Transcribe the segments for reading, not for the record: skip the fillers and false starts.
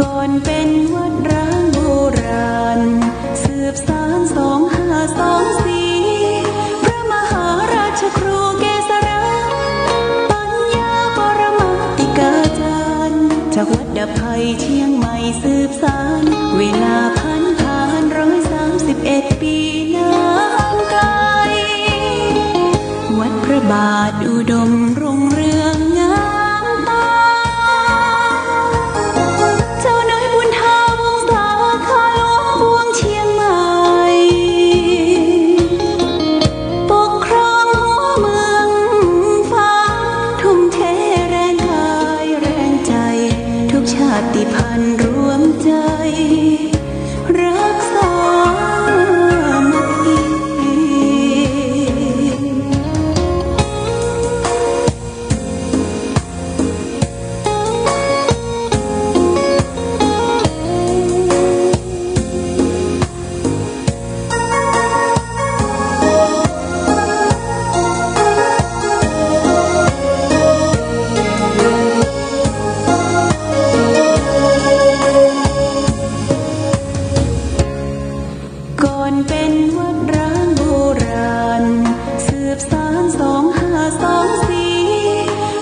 ก่อนเป็นวัดร้างโบราณสืบสาน2524พระมหาราชครูเกษราปัญญาปรมาติกาจารย์จากวัดดับภัยเชียงใหม่สืบสานเวลาผ่าน131 ปีนานไกลวัดพระบาทอุดมรุ่งเรืองงามตาเจ้าน้อยบุญทาวงศาข้าหลวงบวงเชียงใหม่ปกครองหัวเมืองฟ้าทุ่มเทแรงกายแรงใจทุกชาติพันธุ์รวมใจรักษามัคคีก่อนเป็นวัดร้างโบราณสืบสาน2524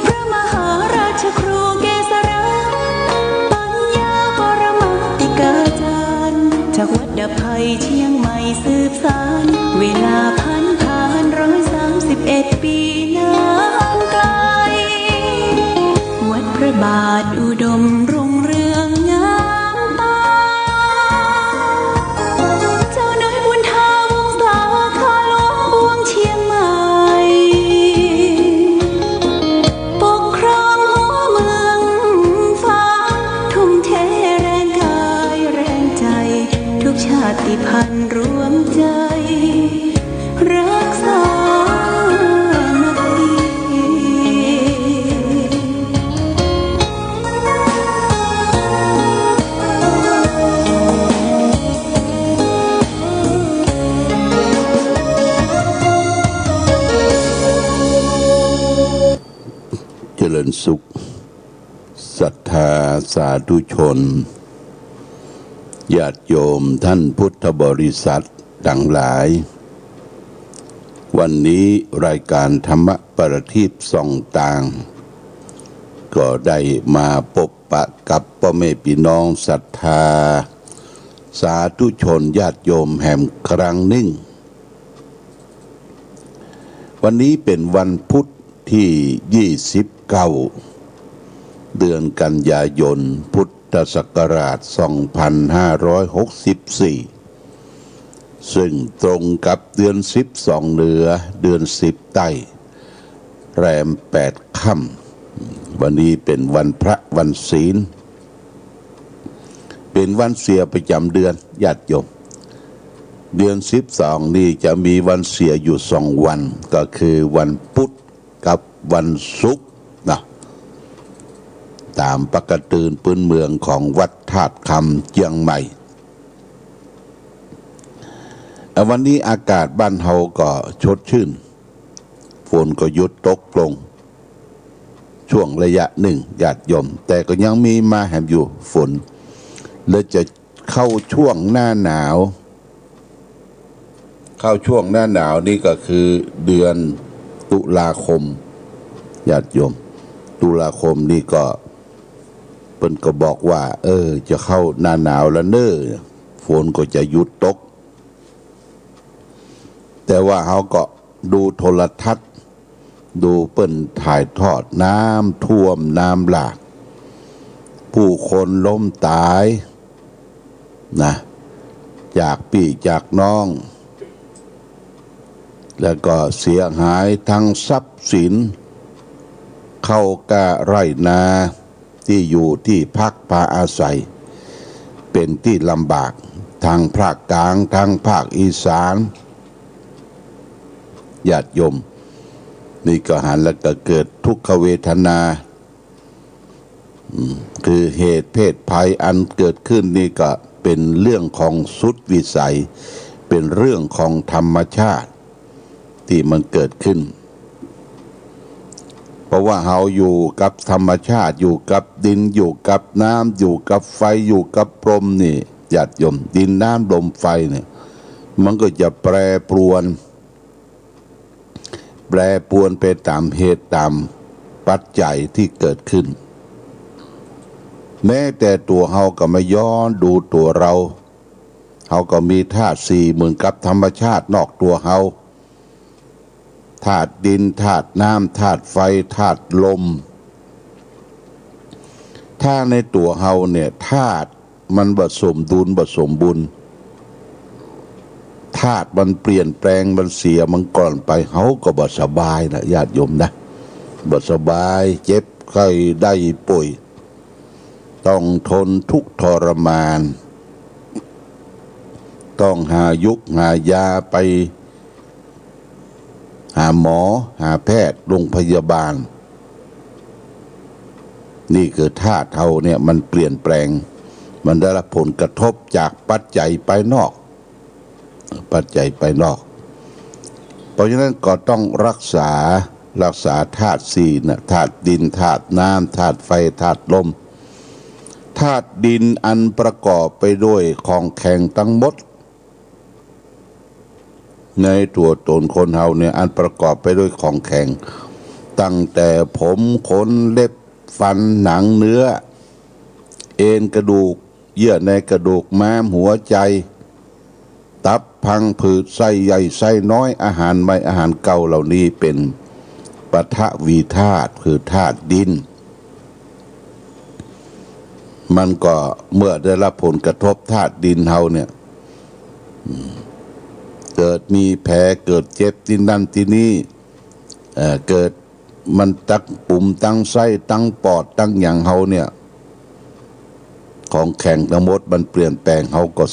พระมหาราชครูเกษราปัญญาปรมาติกาจารย์จากวัดดับภัยเชียงใหม่สืบสานเวลาผ่าน131 ปีนานไกลวัดพระบาทอุดมรุ่งเรืองงามตาเจ้าน้อยบุญทาวงศาข้าหลวงบวงเชียงใหม่ปกครองหัวเมืองฟ้าทุ่มเทแรงกายแรงใจทุกชาติพันธุ์รวมใจรักษามัคคีเจริญสุขศรัทธาสาธุชนญาติโยมท่านพุทธบริษัททั้งหลายวันนี้รายการธรรมประทีปส่องต่างก็ได้มาพบปะกับพ่อแม่พี่น้องศรัทธาสาธุชนญาติโยมแห่งครั้งหนึ่งวันนี้เป็นวันพุธที่29เดือนกันยายนพุทธศักราช2564ซึ่งตรงกับเดือน12เหนือเดือน10ใต้แรม8ค่ำวันนี้เป็นวันพระวันศีลเป็นวันเสียประจำเดือนญาติโยมเดือน12นี่จะมีวันเสียอยู่2วันก็คือวันพุธกับวันศุกร์นะตามปกติพื้นเมืองของวัดธาตุคำเชียงใหม่วันนี้อากาศบ้านเฮาก็ชดชื่นฝนก็หยุดตกลงช่วงระยะหนึ่งญาติโยมแต่ก็ยังมีมาแหมอยู่ฝนและจะเข้าช่วงหน้าหนาวนี่ก็คือเดือนตุลาคมญาติโยมตุลาคมนี่ก็เพิ่นก็บอกว่าจะเข้าหน้าหนาวแล้วเน้อฝนก็จะหยุดตกแต่ว่าเขาก็ดูโทรทัศน์ดูเปิ้นถ่ายทอดน้ำท่วมน้ำหลากผู้คนล้มตายนะจากพี่จากน้องแล้วก็เสียหายทั้งทรัพย์สินเข้ากะไร่นาที่อยู่ที่พักพาอาศัยเป็นที่ลำบากทางภาคกลางทางภาคอีสานญาติโยมนี่ก็หันแล้วก็เกิดทุกขเวทนาคือเหตุเพศภัยอันเกิดขึ้นนี่ก็เป็นเรื่องของสุดวิสัยเป็นเรื่องของธรรมชาติที่มันเกิดขึ้น เพราะว่าเราอยู่กับธรรมชาติอยู่กับดินอยู่กับน้ำอยู่กับไฟอยู่กับลมนี่ญาติโยมดินน้ำลมไฟเนี่ยมันก็จะแปรปรวนไปตามเหตุตามปัจจัยที่เกิดขึ้นแม้แต่ตัวเราก็ไม่ย้อนดูตัวเราก็มีธาตุสี่เหมือนกับธรรมชาตินอกตัวเราธาตุดินธาตุน้ำธาตุไฟธาตุลมถ้าในตัวเราเนี่ยธาตุมันบ่สมดุลบ่สมบูรณ์ธาตุมันเปลี่ยนแปลงมันเสียมันก่อนไปเขาก็บ่สบายนะญาติโยมนะบ่สบายเจ็บไข้ได้ป่วยต้องทนทุกข์ทรมานต้องหายุกหายาไปหาหมอหาแพทย์โรงพยาบาลนี่คือธาตุเราเนี่ยมันเปลี่ยนแปลงมันได้รับผลกระทบจากปัจจัยภายนอกเพราะฉะนั้นก็ต้องรักษาธาตุสี่นะธาตุดินธาตุน้ำธาตุไฟธาตุลมธาตุดินอันประกอบไปด้วยของแข็งทั้งหมดในตัวตนคนเฮาเนี่ยอันประกอบไปด้วยของแข็งตั้งแต่ผมขนเล็บฟันหนังเนื้อเอ็นกระดูกเยื่อในกระดูกม้ามหัวใจตับพังผืดไส้ใหญ่ไส้น้อยอาหารใหม่อาหารเก่าเหล่านี้เป็นปฐวีธาตุคือธาตุดินมันก็เมื่อได้รับผลกระทบธาตุดินเฮาเนี่ยเกิดมีแผลเกิดเจ็บที่นั่นที่นี่เกิดมันตั้งปุ่มตั้งไส้ตั้งปอดตั้งอย่างเฮาเนี่ยของแข็งทั้งหมดมันเปลี่ยนแปลงเฮาก็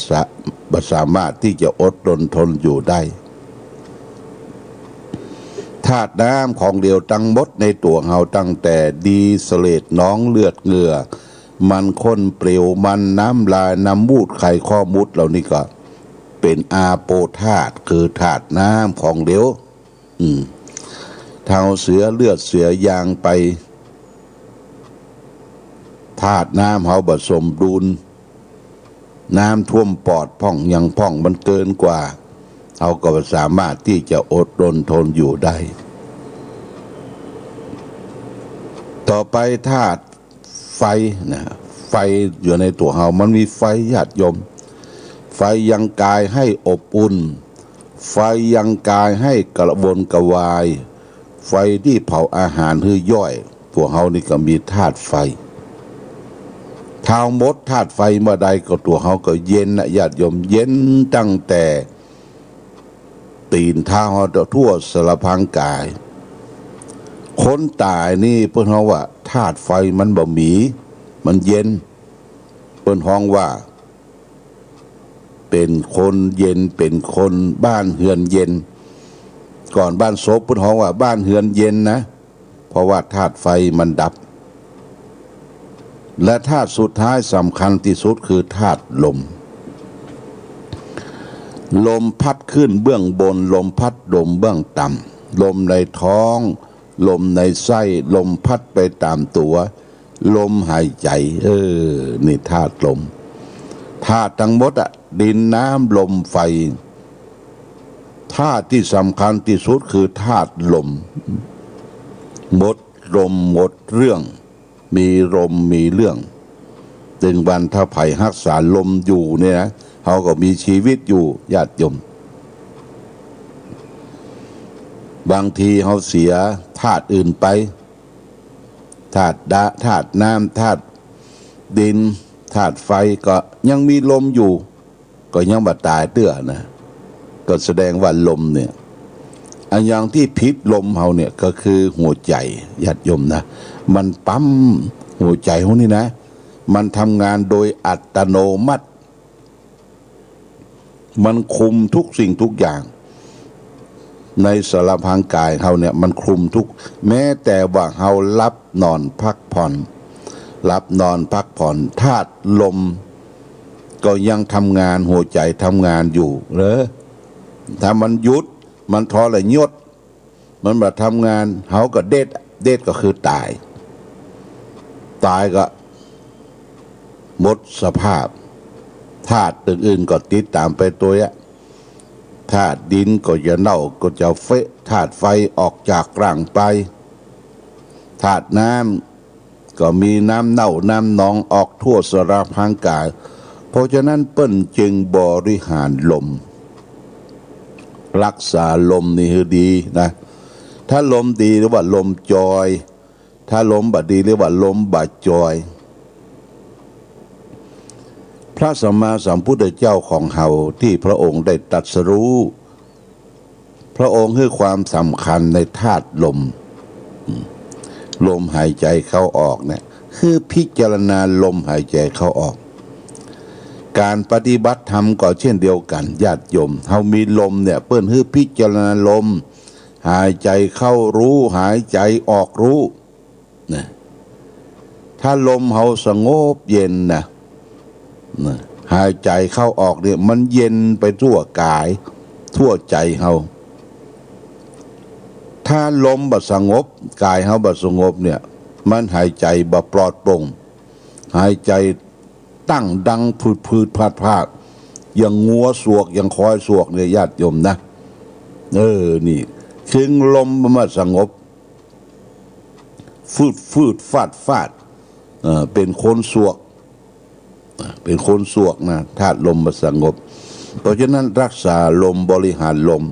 สามารถที่จะอดทนอยู่ได้ธาตุน้ำของเดียวทั้งหมดในตัวเฮาตั้งแต่ดีเสเลดน้องเลือดเหงื่อมันข้นเปลวมันน้ำลายน้ำมูดไข่ข้อมุดเหล่านี้ก็เป็นอาโปธาตุคือธาตุน้ำของเหลวเท้าเสือเลือดเสือยางไปธาตุน้ำเฮาบ่สมดุลน้ำท่วมปอดพ่องยังพ่องมันเกินกว่าเฮาก็สามารถที่จะอดทนอยู่ได้ต่อไปธาตุไฟนะไฟอยู่ในตัวเฮามันมีไฟญาติโยมไฟยังกายให้อบอุ่นไฟยังกายให้กระวนกระวายไฟที่เผาอาหารให้ย่อยตัวเฮานี่ก็มีธาตุไฟเท้ามดธาตุไฟเมื่อใดก็ตัวเฮาก็เย็นนะญาติโยมเย็นตั้งแต่ตีนเท้าเฮาทั่วสารพังกายคนตายนี่เพิ่นเฮาว่าธาตุไฟมันบ่มีมันเย็นเพิ่นฮ้องว่าเป็นคนเย็นเป็นคนบ้านเฮือนเย็นก่อนบ้านศพเพิ่นฮ้องว่าบ้านเฮือนเย็นนะเพราะว่าธาตุไฟมันดับและธาตุสุดท้ายสำคัญที่สุดคือธาตุลมลมพัดขึ้นเบื้องบนลมพัดลมเบื้องต่ำลมในท้องลมในไส้ลมพัดไปตามตัวลมหายใจนี่ธาตุลมธาตุทั้งหมดดินน้ำลมไฟธาตุที่สำคัญที่สุดคือธาตุลมหมดลมหมดเรื่องมีลมมีเรื่องถึงวันถ้าไผ่รักษาลมอยู่เนี่ยนะเขาก็มีชีวิตอยู่ญาติโยมบางทีเขาเสียธาตุอื่นไปธาตุน้ำธาตุดินธาตุไฟก็ยังมีลมอยู่ก็ยังบ่ตายเตื้อนะก็แสดงว่าลมเนี่ยอันอย่างที่พิษลมเขาเนี่ยก็คือหัวใจญาติโยมนะมันปั๊มหัวใจเขานี่นะมันทำงานโดยอัตโนมัติมันคุมทุกสิ่งทุกอย่างในสารพังกายเขาเนี่ยมันคุมทุกแม้แต่ว่าเขารับนอนพักผ่อนธาตุลมก็ยังทำงานหัวใจทำงานอยู่เหรอถ้ามันหยุดมันทรยศมันมาทำงานเขาก็เด็ด เดทก็คือตายก็หมดสภาพธาตุอื่นๆก็ติดตามไปตัวธาตุดินก็จะเน่าก็จะเฟะธาตุไฟออกจากร่างไปธาตุน้ำก็มีน้ำเน่าน้ำหนองออกทั่วสารพางกายเพราะฉะนั้นเปิ้นจึงบริหารลมรักษาลมนี่คือดีนะถ้าลมดีเรียกว่าลมจอยถ้าลมบดีเรียกว่าลมบาดจอยพระสัมมาสัมพุทธเจ้าของเฮาที่พระองค์ได้ตรัสรู้พระองค์ให้ความสำคัญในธาตุลมหายใจเข้าออกเนี่ยคือพิจารณาลมหายใจเข้าออกการปฏิบัติธรรมก็เช่นเดียวกันญาติโยมเฮามีลมเนี่ยเปิ้นคือพิจารณาลมหายใจเข้ารู้หายใจออกรู้นะถ้าลมเฮาสงบเย็นนะหายใจเข้าออกเนี่ยมันเย็นไปทั่วกายทั่วใจเฮาถ้าลมบ่สงบกายเฮาบ่สงบเนี่ยมันหายใจบ่ปลอดโปร่งหายใจตั้งดังพืดพาดอย่างงัวสวกอย่างคอยสวกเนี่ยญาติโยมนะนี่ถึงลมมันสงบฟืดฟาดเป็นคนสวกนะธาตุลมมันสงบเพราะฉะนั้นรักษาลมบริหารลม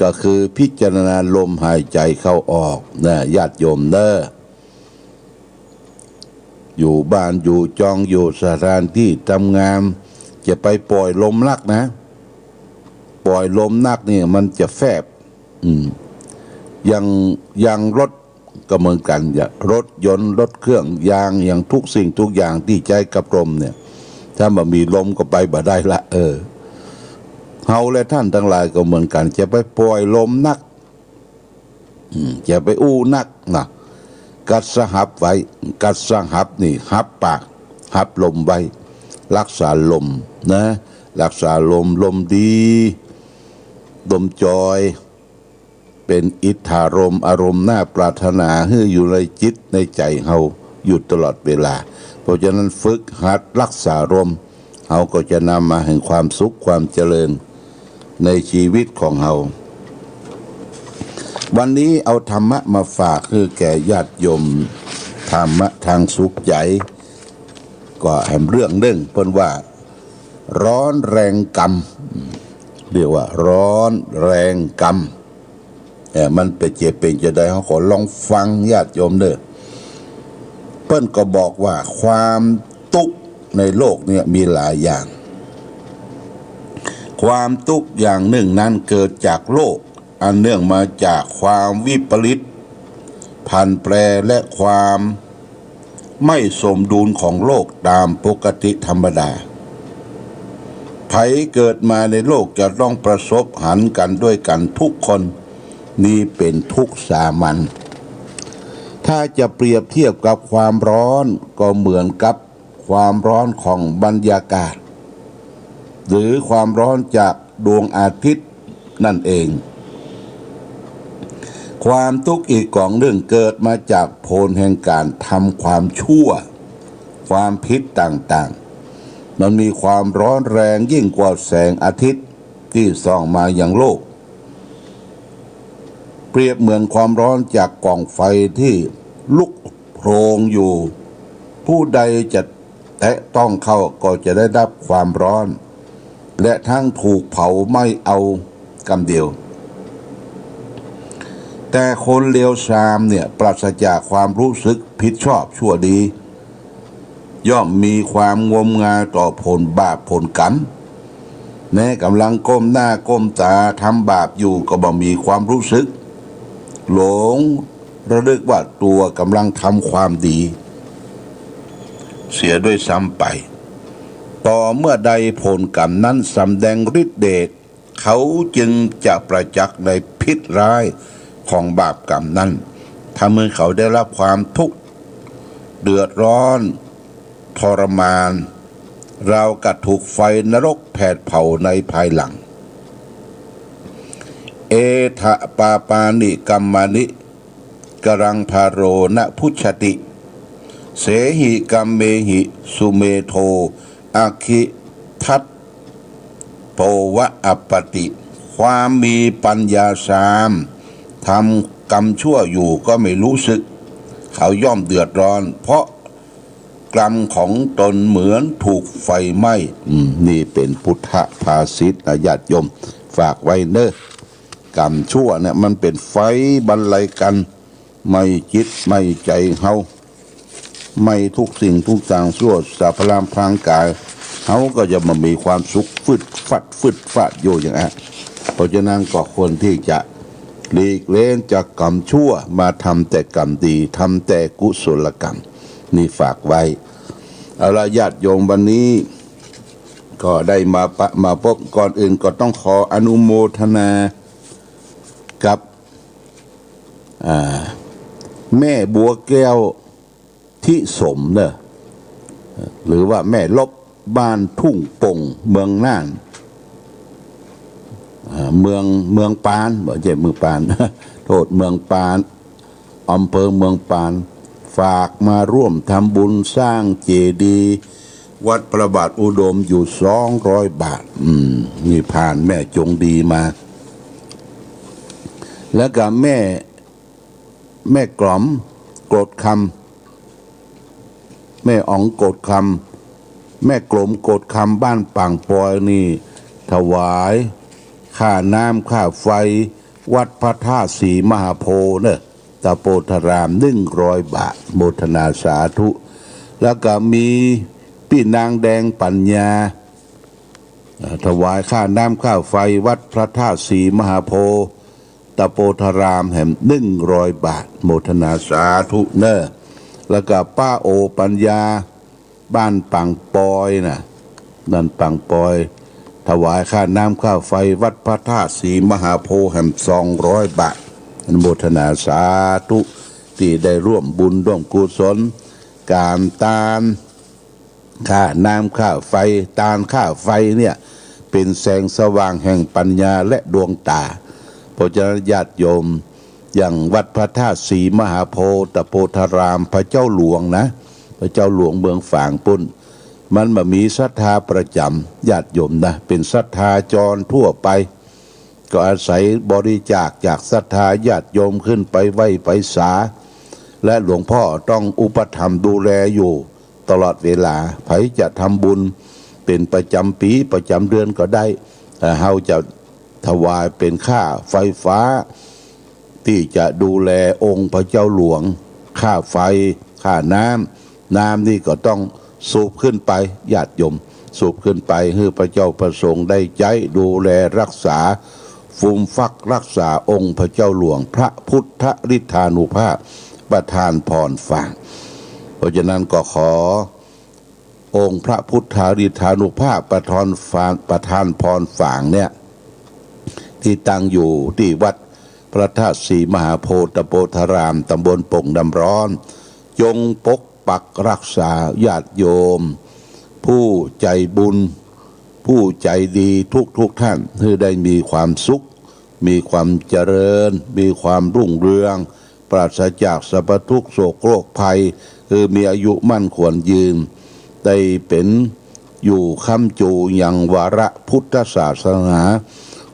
ก็คือพิจารณาลมหายใจเข้าออกนะญาติโยมเด้ออยู่บ้านอยู่จองอยู่สถานที่ทำงานจะไปปล่อยลมนักนะปล่อยลมนักนี่มันจะแฟบอย่างรถก็เหมือนกันรถยนต์รถเครื่องยางอย่างทุกสิ่งทุกอย่างที่ใจกับลมเนี่ยถ้ามันมีลมก็ไปบ่ได้ละเฮาและท่านทั้งหลายก็เหมือนกันจะไปปล่อยลมนักจะไปอู้นักนะกัดสหับไว้กัดสหับนี่หับปากหับลมไว้รักษาลมนะรักษาลมดีลมจอยเป็นอิทธารมอารมณ์น่าปรารถนาให้อยู่ในจิตในใจเฮาอยู่ตลอดเวลาเพราะฉะนั้นฝึกหัดรักษาลมเฮาก็จะนำมาแห่งความสุขความเจริญในชีวิตของเฮาวันนี้เอาธรรมะมาฝากคือแก่ญาติโยมธรรมะทางสุขใจก็แห่งเรื่องเพิ่นว่าร้อนแรงกรรมเรียกว่าร้อนแรงกรรมมันเป็นเจ็บเป็นจะได้เขาขอลองฟังญาติโยมเด้อเพิ่นก็บอกว่าความทุกข์ในโลกเนี่ยมีหลายอย่างความทุกข์อย่างหนึ่งนั้นเกิดจากโลกอันเนื่องมาจากความวิปริตผันแปรและความไม่สมดุลของโลกตามปกติธรรมดาไผเกิดมาในโลกจะต้องประสบหันกันด้วยกันทุกคนนี่เป็นทุกข์สามัญถ้าจะเปรียบเทียบกับความร้อนก็เหมือนกับความร้อนของบรรยากาศหรือความร้อนจากดวงอาทิตย์นั่นเองความทุกข์อีกของหนึ่งเกิดมาจากผลแห่งการทำความชั่วความผิดต่างๆมันมีความร้อนแรงยิ่งกว่าแสงอาทิตย์ที่ส่องมาอย่างโลกเปรียบเหมือนความร้อนจากกองไฟที่ลุกโผงอยู่ผู้ใดจะแตะต้องเข้าก็จะได้รับความร้อนและทั้งถูกเผาไม่เอากำเดียวแต่คนเลวทรามเนี่ยปราศจากความรู้สึกผิดชอบชั่วดีย่อมมีความงมงายต่อผลบาปผลกรรมแม้กำลังก้มหน้าก้มตาทำบาปอยู่ก็บ่มีความรู้สึกหลงระลึกว่าตัวกำลังทำความดีเสียด้วยซ้ำไปต่อเมื่อใดผลกรรมนั้นสำแดงฤทธิ์เดชเขาจึงจะประจักษ์ในพิษร้ายของบาปกรรมนั้นทำให้เขาได้รับความทุกข์เดือดร้อนทรมานราวกับถูกไฟนรกแผดเผาในภายหลังเอทะปาปานิกัมมานิ กรังพาโรณพุชติ เสหิกัมเมหิสุเมโทอาคิทัตโปวะอปปติ ความมีปัญญาสามทำกรรมชั่วอยู่ก็ไม่รู้สึก เขาย่อมเดือดร้อน เพราะกรรมของตนเหมือนถูกไฟไหม้นี่เป็นพุทธภาษิตญาติโยมฝากไว้เนอะกรรมชั่วเนี่ยมันเป็นไฟบรรลัยกันไม่จิตไม่ใจเฮาไม่ทุกสิ่งทุกอย่างชั่วสารพลามพลางกายเขาก็จะมามีความสุขฟึดฟัดอยู่อย่างนั้นเพราะฉะนั้นก็ควรที่จะหลีกเล่นจากกรรมชั่วมาทำแต่กรรมดีทำแต่กุศลกรรมนี่ฝากไว้เอาละญาติโยมวันนี้ก็ได้มาพบก่อนอื่นก็ต้องขออนุโมทนากับแม่บัวแก้วทิสมเนอะหรือว่าแม่ลบบ้านทุ่งปงเมืองน่านเมืองปานบอกใช่เมืองปาน โทษเมืองปานอำเภอเมืองปานฝากมาร่วมทำบุญสร้างเจดีย์วัดพระบาทอุดมอยู่200 บาทนี่ผ่านแม่จงดีมาแล้วก็แม่กล่อมโกรธคำแม่อ๋องโกรธคำแม่กลมโกรธคำบ้านป่างปอยนี่ถวายค่าน้ำค่าไฟวัดพระธาตุศรีมหาโพธิ์เนอะตะโพธาราม100 บาทโมทนาสาธุแล้วก็มีพี่นางแดงปัญญาถวายค่าน้ำค่าไฟวัดพระธาตุศรีมหาโพธิ์ตะโพธารามแห่ง100 บาทโมทนาสาธุเนอะแล้วก็ป้าโอปัญญาบ้านปังปอยนะนั่นปังปอยถวายค่าน้ำค่าไฟวัดพระธาตุศรีมหาโพธิ์แห่ง200 บาทอนุโมทนาสาธุที่ได้ร่วมบุญร่วมกุศลการตานค่าน้ำค่าไฟตานค่าไฟเนี่ยเป็นแสงสว่างแห่งปัญญาและดวงตาเพราะฉะนั้นญาติโยมอย่างวัดพระธาตุศรีมหาโพธิ์ตะโพธารามพระเจ้าหลวงนะพระเจ้าหลวงเมืองฝางปุ้นมันมามีศรัทธาประจำญาติโยมนะเป็นศรัทธาจรทั่วไปก็อาศัยบริจาคจากศรัทธาญาติโยมขึ้นไปไหว้ไปสาและหลวงพ่อต้องอุปถัมภ์ดูแลอยู่ตลอดเวลาไผจะทำบุญเป็นประจำปีประจำเดือนก็ได้เฮาจะถวายเป็นค่าไฟฟ้าที่จะดูแลองค์พระเจ้าหลวงค่าไฟค่าน้ำนี่ก็ต้องสูบขึ้นไปญาติโยมสูบขึ้นไปให้พระเจ้าประสงค์ได้ใจดูแลรักษาฟูมฟักรักษาองค์พระเจ้าหลวงพระพุทธฤทธานุภาพประทานพรฝางเพราะฉะนั้นก็ขอองค์พระพุทธฤทธานุภาพประทานพรฝางเนี่ยที่ตั้งอยู่ที่วัดพระธาตุศรีมหาโพธิ์ตะโพธารามตำบลปงน้ำร้อนจงปกปักรักษาญาติโยมผู้ใจบุญผู้ใจดีทุกท่านให้ได้มีความสุขมีความเจริญมีความรุ่งเรืองปราศจากสรรพทุกข์โศกโรคภัยคือมีอายุมั่นขวัญยืนได้เป็นอยู่ค้ำจูยังวาระพุทธศาสนา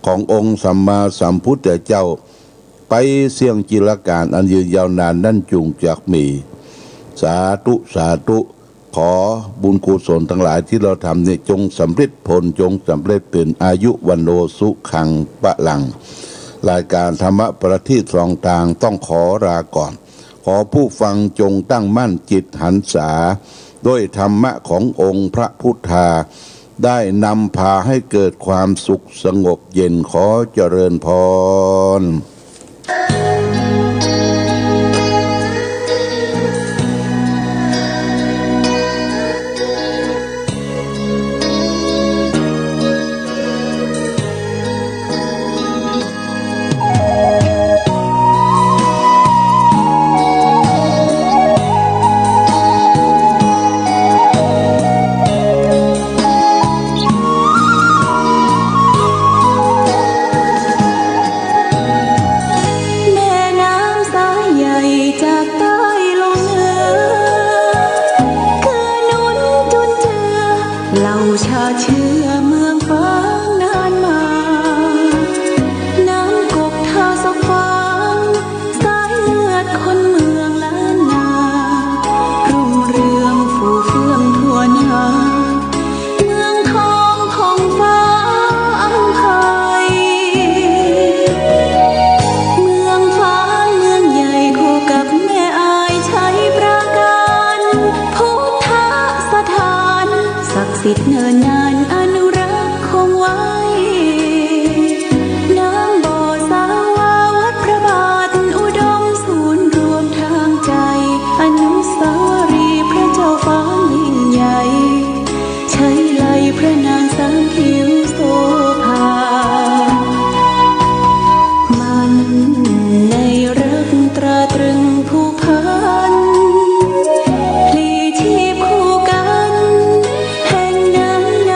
ขององค์สัมมาสัมพุทธเจ้าไปเสี่ยงจิรการอันยืนยาวนานนั่นจุงจากมีสาธุขอบุญกุศลทั้งหลายที่เราทำเนี่ยจงสำเร็จผลจงสำเร็จเป็นอายุวันโนสุขังปะลังรายการธรรมะประทีปสองทางต้องขอลาก่อนขอผู้ฟังจงตั้งมั่นจิตหันษาด้วยธรรมะขององค์พระพุทธาได้นำพาให้เกิดความสุขสงบเย็นขอเจริญพร ชาเชื้อเมืองฟ้านานมา น้ำกกท่าสะฟางสายเลือดคนเมืองล้านนา รุ่งเรืองฟูเฟื่องทั่วหน้า เมืองทองของฟ้าอำไพเมืองฟ้าเมืองใหญ่คู่กับแม่อายชัยปราการพุทธสถานศักดิ์สิทธิ์เนินนานอนุ